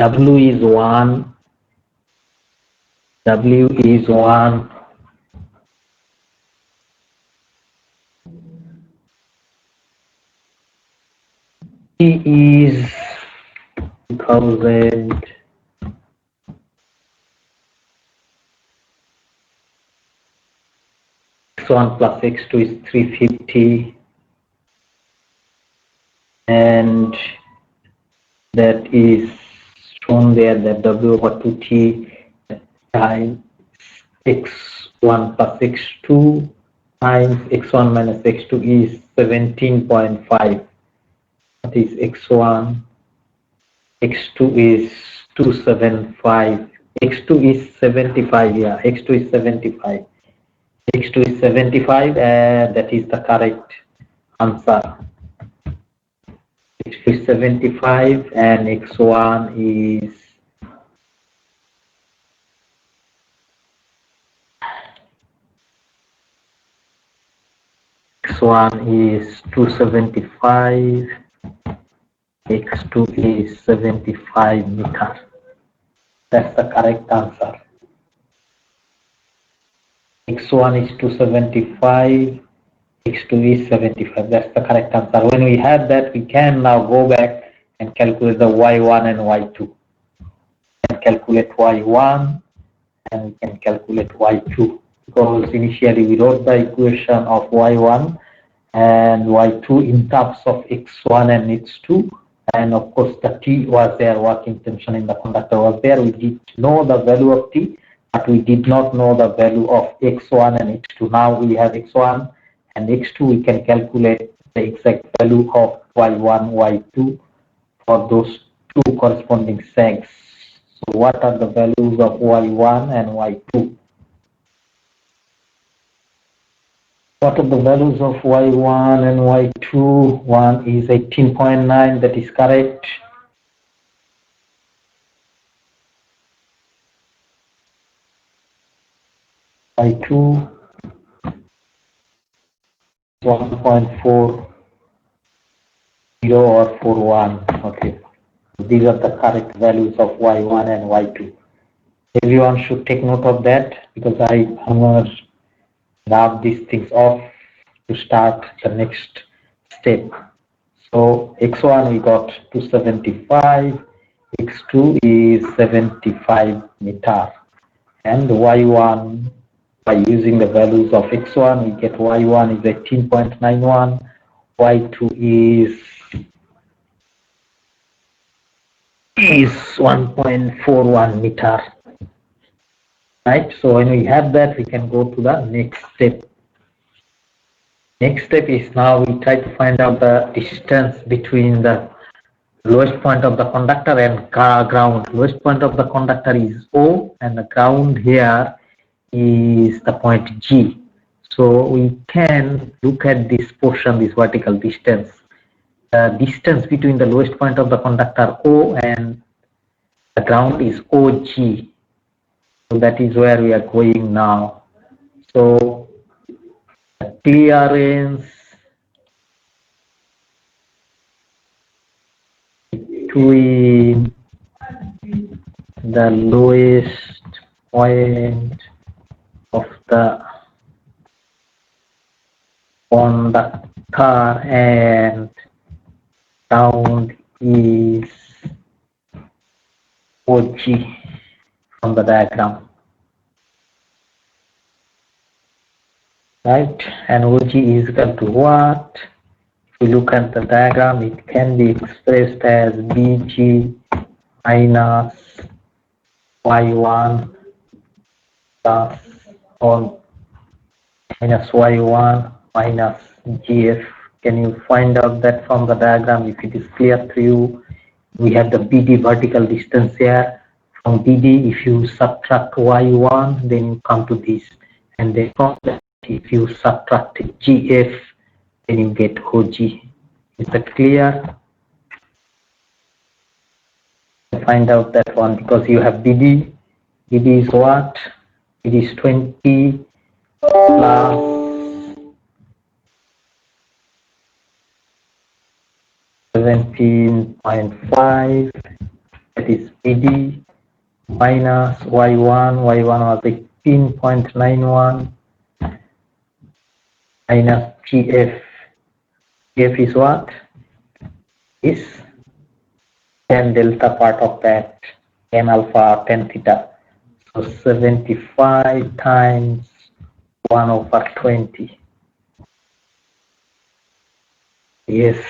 W is 1. W is 1. T is 2000. X1 plus X2 is 350. And that is shown there, that W over 2T times X1 plus X2 times X1 minus X2 is 17.5. That is X1. X2 is 275. X2 is 75. Yeah, X2 is 75. X2 is 75, and that is the correct answer. X2 is 75 and X1 is X1 is 275. X2 is 75 meters. That's the correct answer. X1 is 275. X2 is 75. That's the correct answer. When we have that, we can now go back and calculate the Y1 and Y2. And calculate Y1 and we can calculate Y2. Because initially we wrote the equation of Y1 and Y2 in terms of X1 and X2. And of course the T was there, working tension in the conductor was there. We did know the value of T, but we did not know the value of X1 and X2. Now we have X1 and X2, we can calculate the exact value of Y1, Y2 for those two corresponding segs. So what are the values of Y1 and Y2? What are the values of Y1 and Y2? One is 18.9, that is correct. Y2 1.40 or 41. Okay, these are the correct values of Y1 and Y2. Everyone should take note of that, because I'm going to grab these things off to start the next step. So X1 we got 275, X2 is 75 meter, and Y1, by using the values of X1, we get Y1 is 18.91, Y2 is 1.41 meter. Right, so when we have that, we can go to the next step. Next step is, now we try to find out the distance between the lowest point of the conductor and ground. Lowest point of the conductor is O, and the ground here is the point G. So we can look at this portion, this vertical distance. The distance between the lowest point of the conductor O and the ground is OG. So that is where we are going now. So the clearance between the lowest point of the conductor and ground is OG from the diagram. Right, and OG is equal to what? If you look at the diagram, it can be expressed as BG minus Y1 plus, or minus Y1 minus GF. Can you find out that from the diagram? If it is clear to you, we have the BD vertical distance here. From BD, if you subtract Y1, then you come to this, and then from that, if you subtract GF, then you get OG. Is that clear? Find out that one, because you have BD. BD is what? It is 20 plus 17.5 that is PD minus Y1 was 18.91 minus TF. TF is what? Is tan delta part of that, tan alpha, tan theta. So 75 times 1/20. Yes,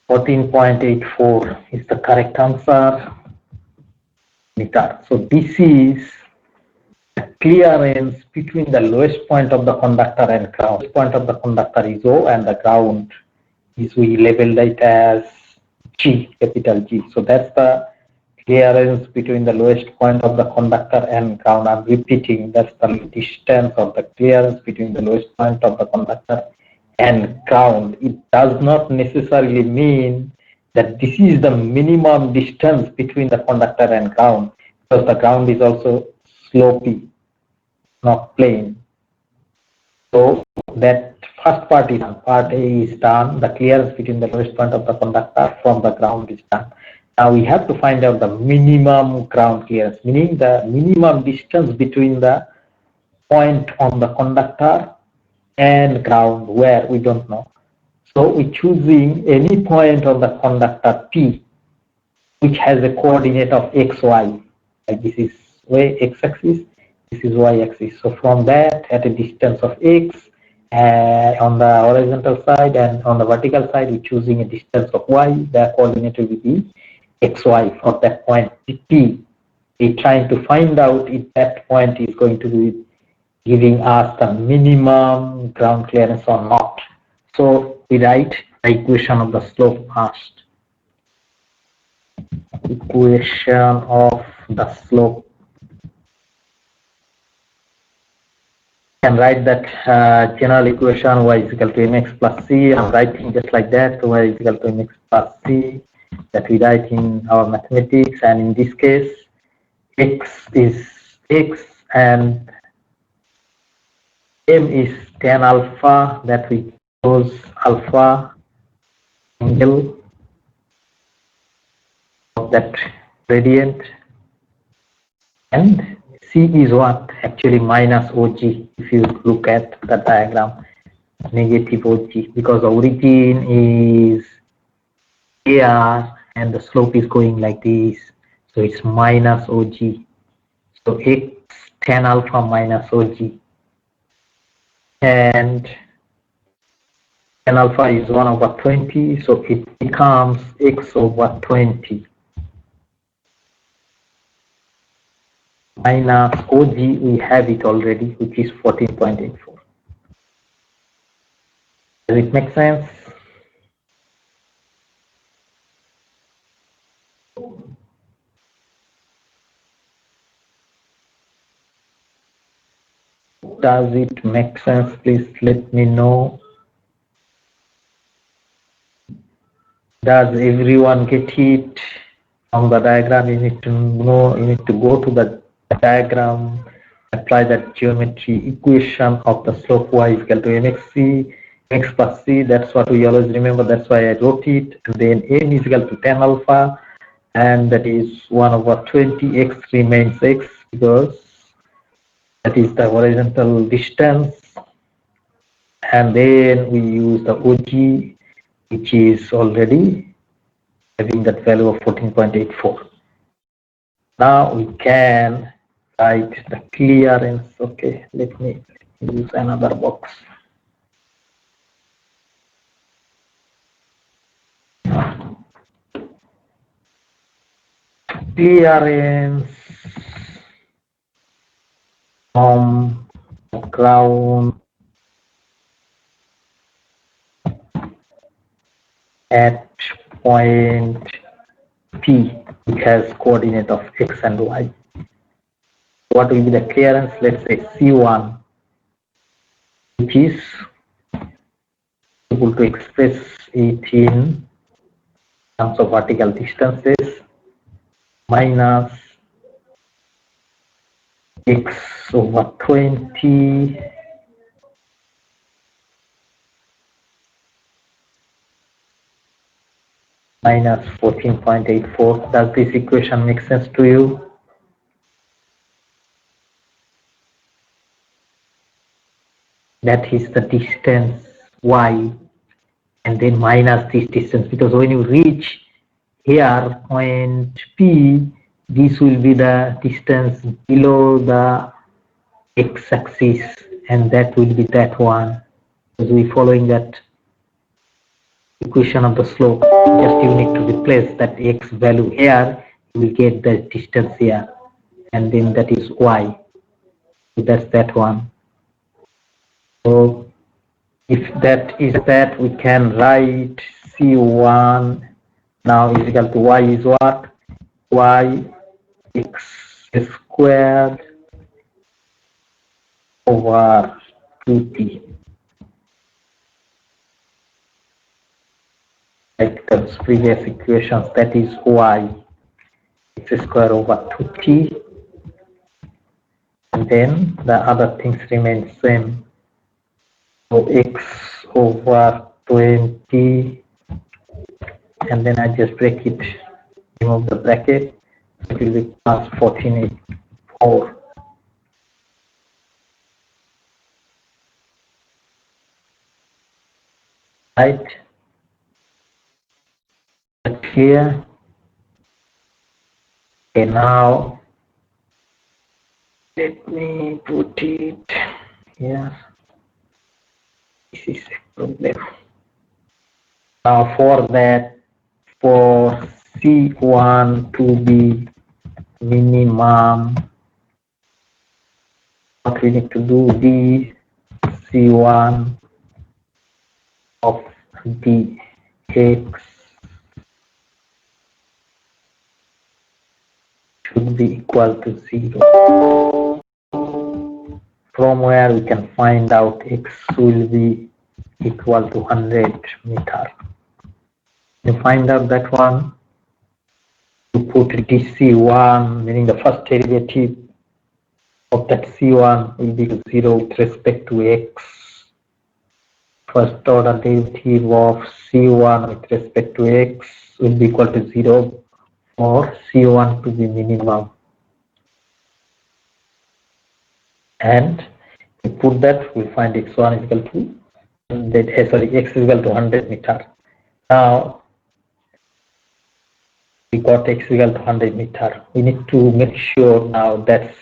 14.84 is the correct answer. So this is the clearance between the lowest point of the conductor and ground. The point of the conductor is O and the ground is, we labeled it as G, capital G. So that's the clearance between the lowest point of the conductor and ground. I'm repeating, that's the distance of the clearance between the lowest point of the conductor and ground. It does not necessarily mean that this is the minimum distance between the conductor and ground, because the ground is also slopy, not plane. So that first part is done. Part A is done. The clearance between the lowest point of the conductor from the ground is done. Now we have to find out the minimum ground clearance, meaning the minimum distance between the point on the conductor and ground, where we don't know. So we're choosing any point on the conductor P, which has a coordinate of XY. Like this is Y x-axis, this is y-axis. So from that, at a distance of x, on the horizontal side and on the vertical side, we're choosing a distance of y. The coordinate will be xy from that point P. We're trying to find out if that point is going to be giving us the minimum ground clearance or not. So we write the equation of the slope first. Equation of the slope. You can write that general equation, y is equal to mx plus c. I'm writing just like that, y is equal to mx plus c, that we write in our mathematics, and in this case x is x and m is tan alpha, that we chose alpha angle of that gradient, and c is what? Actually minus OG. If you look at the diagram, negative OG, because the origin is AR and the slope is going like this, so it's minus OG. So x tan alpha minus OG, and tan alpha is 1/20, so it becomes x/20 minus OG. We have it already, which is 14.84. Does it make sense? Does it make sense? Please let me know. Does everyone get it? From the diagram, you need to know, you need to go to the diagram, apply that geometry equation of the slope y is equal to mxc, x plus c. That's what we always remember. That's why I wrote it. And then m is equal to tan alpha, and that is 1/20. X remains x because that is the horizontal distance. And then we use the OG, which is already having that value of 14.84. Now we can write the clearance. Okay, let me use another box. Clearance from the ground at point P, which has coordinate of x and y. What will be the clearance? Let's say C1, which is able to express it in terms of vertical distances, minus x/20 minus 14.84. Does this equation make sense to you? That is the distance y, and then minus this distance, because when you reach here point P, this will be the distance below the x-axis, and that will be that one, because we're following that equation of the slope. Just you need to replace that x value here, you will get the distance here, and then that is y. So that's that one. So if that is that, we can write C1 now is equal to y is what? Y x squared over 2t. Like those previous equations, that is y x squared over 2t, and then the other things remain same. So x over 20, and then I just break it, remove the bracket, so it will be plus 14.84. Right? But here, okay, now let me put it here. This is a problem. Now for that, for C1 to be minimum, what we need to do, the C1 of the x should be equal to 0. From where we can find out x will be equal to 100 meter. You find out that one, you put dc1, meaning the first derivative of that c1 will be 0 with respect to x. First order derivative of c1 with respect to x will be equal to 0 for c1 to be minimum. And we put that, we find x1 is equal to x is equal to 100 meter. Now we got x equal to 100 meter. We need to make sure now that's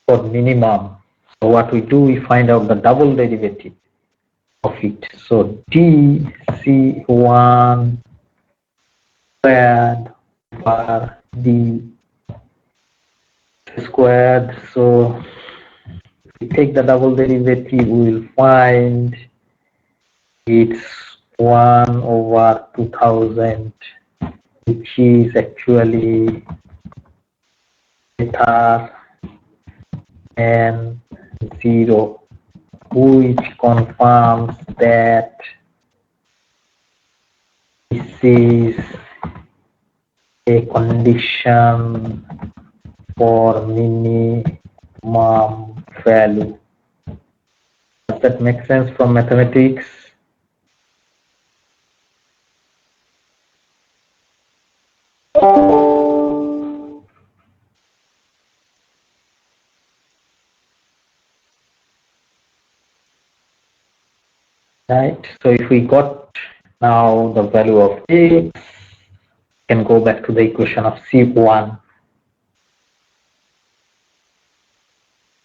for minimum. So what we do, we find out the double derivative of it. So dc1 squared over d squared. So if we take the double derivative, we will find it's 1 over 2000, which is actually greater than 0, which confirms that this is a condition for minimum value. Does that make sense from mathematics? Right, so if we got now the value of x, we can go back to the equation of C1.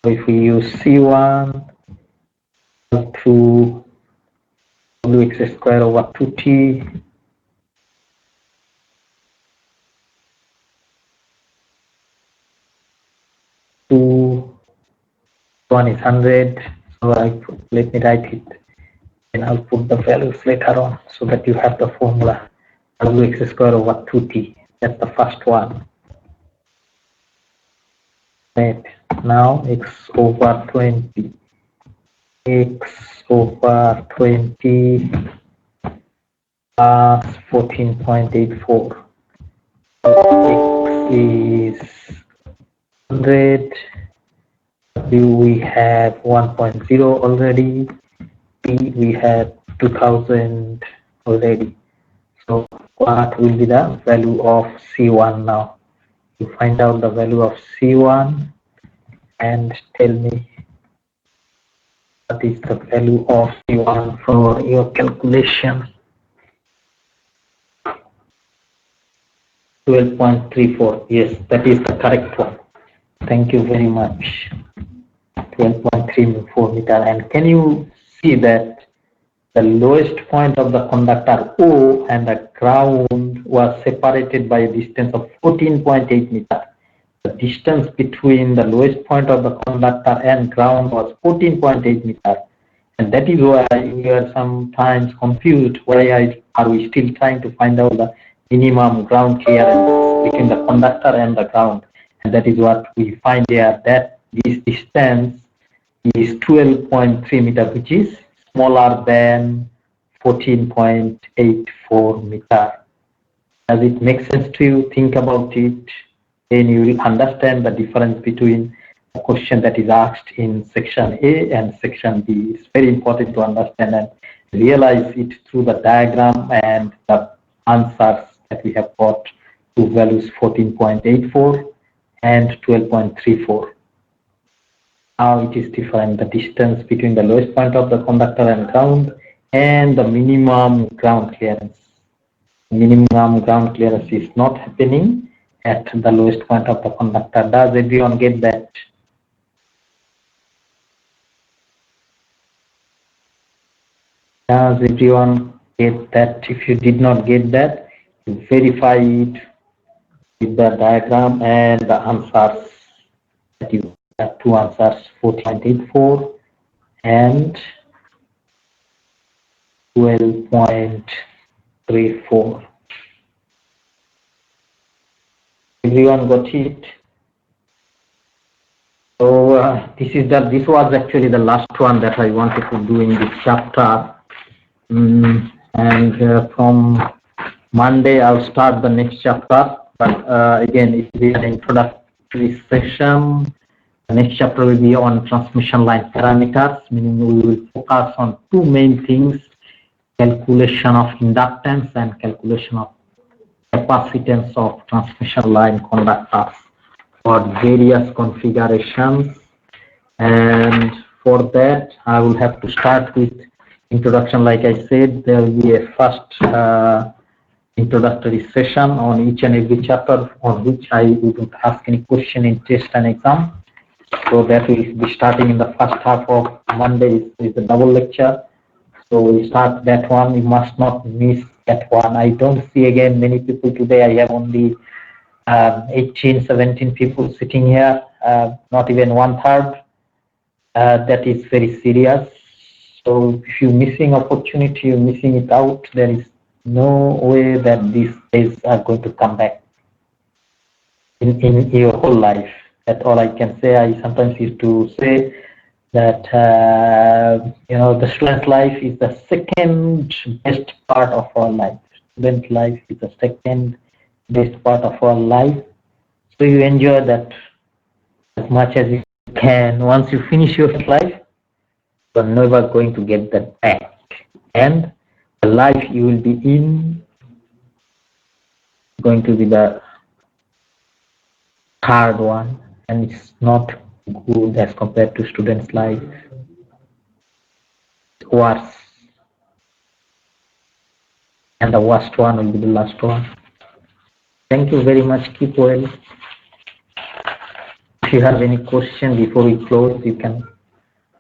So if we use C1 to wx squared over 2t, one is 100, so let me write it, and I'll put the values later on so that you have the formula wx squared over 2t. That's the first one. Right. Now x over 20, x over 20 plus 14.84. X is 100. We have 1.0 already. P we have 2000 already. So what will be the value of C1 now? You find out the value of C1 and tell me what is the value of C1 for your calculation. 12.34. Yes, that is the correct one. Thank you very much. 12.34 meter. And can you see that the lowest point of the conductor O and the ground was separated by a distance of 14.8 meter. The distance between the lowest point of the conductor and ground was 14.8 meter. And that is why we are sometimes confused. Why are we still trying to find out the minimum ground clearance between the conductor and the ground? And that is what we find here, that this distance is 12.3 meter, which is smaller than 14.84 meter. Does it make sense to you? Think about it. Then you will understand the difference between the question that is asked in section A and section B. It's very important to understand and realize it through the diagram and the answers that we have got. Two values, 14.84 and 12.34. Now it is different, the distance between the lowest point of the conductor and ground and the minimum ground clearance. Minimum ground clearance is not happening at the lowest point of the conductor. Does everyone get that? Does everyone get that? If you did not get that, you verify it with the diagram and the answers that you have. Two answers, 14.84 and 12.34. Everyone got it? So this was actually the last one that I wanted to do in this chapter. From Monday I'll start the next chapter. But again, it will be an introductory session. The next chapter will be on transmission line parameters, meaning we will focus on two main things: calculation of inductance and calculation of capacitance of transmission line conductors for various configurations. And for that, I will have to start with introduction. Like I said, there will be a first introductory session on each and every chapter, on which I wouldn't ask any question in test and exam. So that will be starting in the first half of Monday is the double lecture. So we start that one. You must not miss that one. I don't see again many people today. I have only 18, 17 people sitting here, not even 1/3. That is very serious. So if you're missing opportunity, you're missing it out. There is no way that these days are going to come back in your whole life. That's all I can say. I sometimes used to say that the student life is the second best part of our life. Student life is the second best part of our life. So you enjoy that as much as you can. Once you finish your life, you're never going to get that back. And the life you will be in is going to be the hard one, and it's not good as compared to students' life. It's worse. And the worst one will be the last one. Thank you very much. Keep well. If you have any question before we close, you can